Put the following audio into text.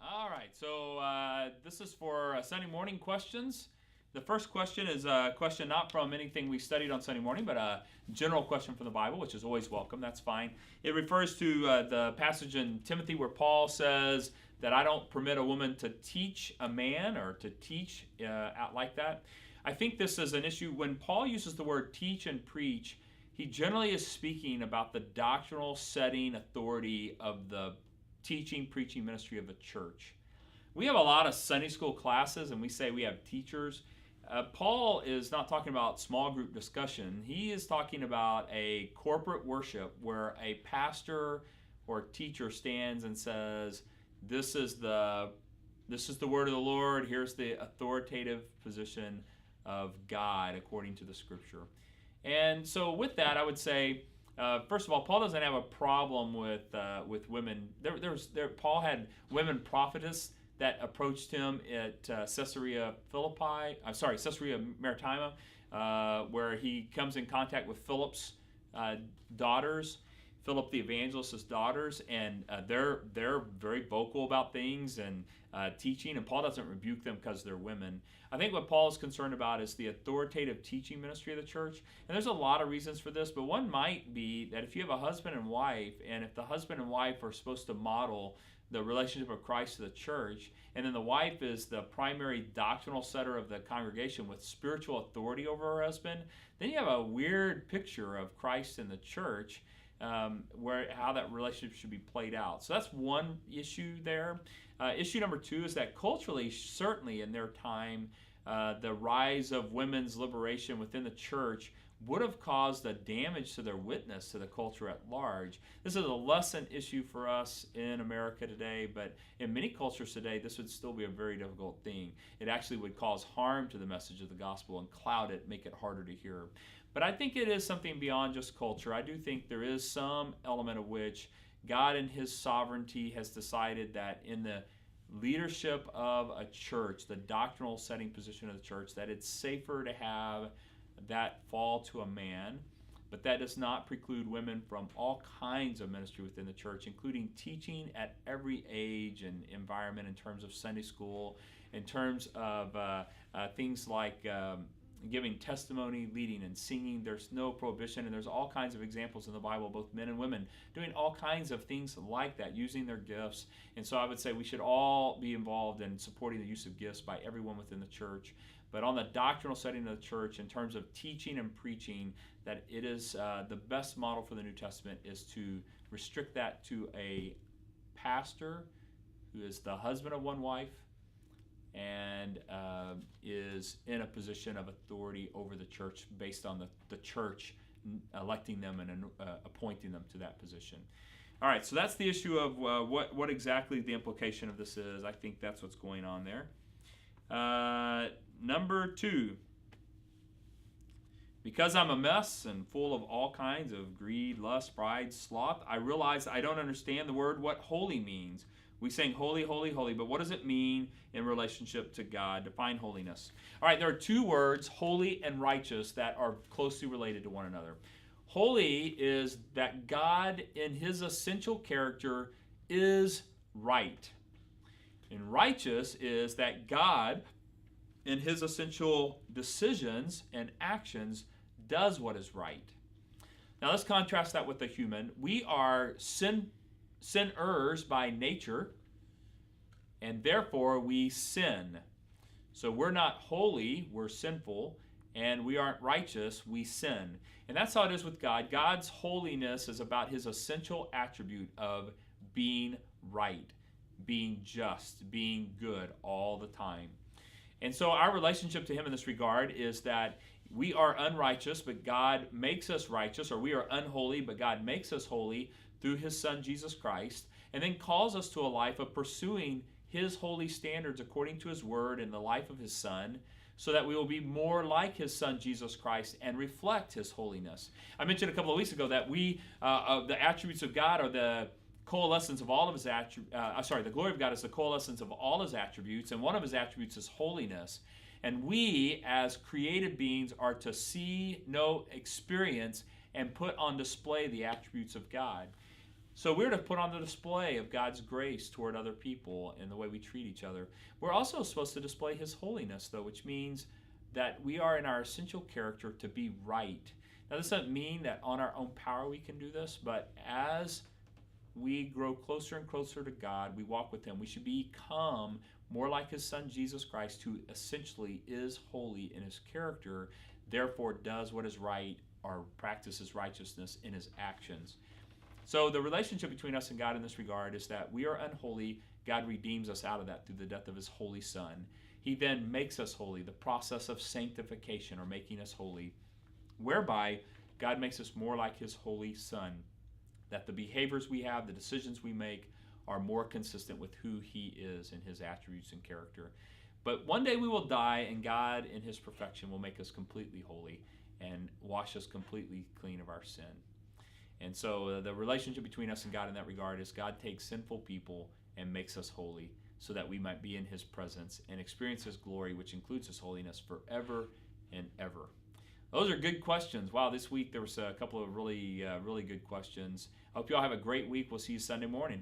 All right, so this is for Sunday morning questions. The first question is a question not from anything we studied on Sunday morning, but a general question from the Bible, which is always welcome. That's fine. It refers to the passage in Timothy where Paul says that I don't permit a woman to teach a man or to teach out like that. I think this is an issue. When Paul uses the word teach and preach, he generally is speaking about the doctrinal setting authority of the teaching, preaching ministry of the church. We have a lot of Sunday school classes and we say we have teachers. Paul is not talking about small group discussion. He is talking about a corporate worship where a pastor or teacher stands and says, this is the word of the Lord. Here's the authoritative position of God according to the scripture. And so with that, I would say, first of all, Paul doesn't have a problem with women. Paul had women prophetess that approached him at Caesarea Maritima, where he comes in contact with Philip's daughters, Philip the evangelist's daughters, and they're very vocal about things and teaching, and Paul doesn't rebuke them because they're women. I think what Paul is concerned about is the authoritative teaching ministry of the church, and there's a lot of reasons for this, but one might be that if you have a husband and wife, and if the husband and wife are supposed to model the relationship of Christ to the church, and then the wife is the primary doctrinal setter of the congregation with spiritual authority over her husband, then you have a weird picture of Christ and the church, how that relationship should be played out. So that's one issue there. Issue number two is that culturally, certainly in their time, the rise of women's liberation within the church would have caused a damage to their witness to the culture at large. This is a less an issue for us in America today, but in many cultures today, this would still be a very difficult thing. It actually would cause harm to the message of the gospel and cloud it, make it harder to hear. But I think it is something beyond just culture. I do think there is some element of which God in his sovereignty has decided that in the leadership of a church, the doctrinal setting position of the church, that it's safer to have that fall to a man, but that does not preclude women from all kinds of ministry within the church, including teaching at every age and environment in terms of Sunday school, in terms of things like giving testimony, leading, and singing. There's no prohibition, and there's all kinds of examples in the Bible, both men and women, doing all kinds of things like that, using their gifts. And so I would say we should all be involved in supporting the use of gifts by everyone within the church. But on the doctrinal setting of the church, in terms of teaching and preaching, that it is the best model for the New Testament is to restrict that to a pastor who is the husband of one wife and is in a position of authority over the church based on the church electing them and appointing them to that position. All right, so that's the issue of what exactly the implication of this is. I think that's what's going on there. Number two, because I'm a mess and full of all kinds of greed, lust, pride, sloth, I realize I don't understand the word what holy means. We sing holy, holy, holy, but what does it mean in relationship to God? Define holiness. All right, there are two words, holy and righteous, that are closely related to one another. Holy is that God in his essential character is right. And righteous is that God in his essential decisions and actions does what is right. Now let's contrast that with the human. We are sinners by nature, and therefore we sin. So we're not holy, we're sinful, and we aren't righteous, we sin. And that's how it is with God. God's holiness is about his essential attribute of being right, being just, being good all the time. And so our relationship to him in this regard is that we are unrighteous, but God makes us righteous, or we are unholy, but God makes us holy through his son Jesus Christ, and then calls us to a life of pursuing his holy standards according to his word in the life of his son, so that we will be more like his son Jesus Christ and reflect his holiness. I mentioned a couple of weeks ago that the attributes of God are the coalescence of all of his the glory of God is the coalescence of all his attributes, and one of his attributes is holiness. And we, as created beings, are to see, know, experience, and put on display the attributes of God. So we're to put on the display of God's grace toward other people in the way we treat each other. We're also supposed to display His holiness, though, which means that we are in our essential character to be right. Now, this doesn't mean that on our own power we can do this, but as we grow closer and closer to God, we walk with Him, we should become more like His Son, Jesus Christ, who essentially is holy in His character, therefore does what is right or practices righteousness in His actions. So the relationship between us and God in this regard is that we are unholy. God redeems us out of that through the death of His holy Son. He then makes us holy, the process of sanctification or making us holy, whereby God makes us more like His holy Son, that the behaviors we have, the decisions we make are more consistent with who He is and His attributes and character. But one day we will die, and God in His perfection will make us completely holy and wash us completely clean of our sin. And so the relationship between us and God in that regard is God takes sinful people and makes us holy so that we might be in His presence and experience His glory, which includes His holiness forever and ever. Those are good questions. Wow, this week there was a couple of really good questions. I hope you all have a great week. We'll see you Sunday morning.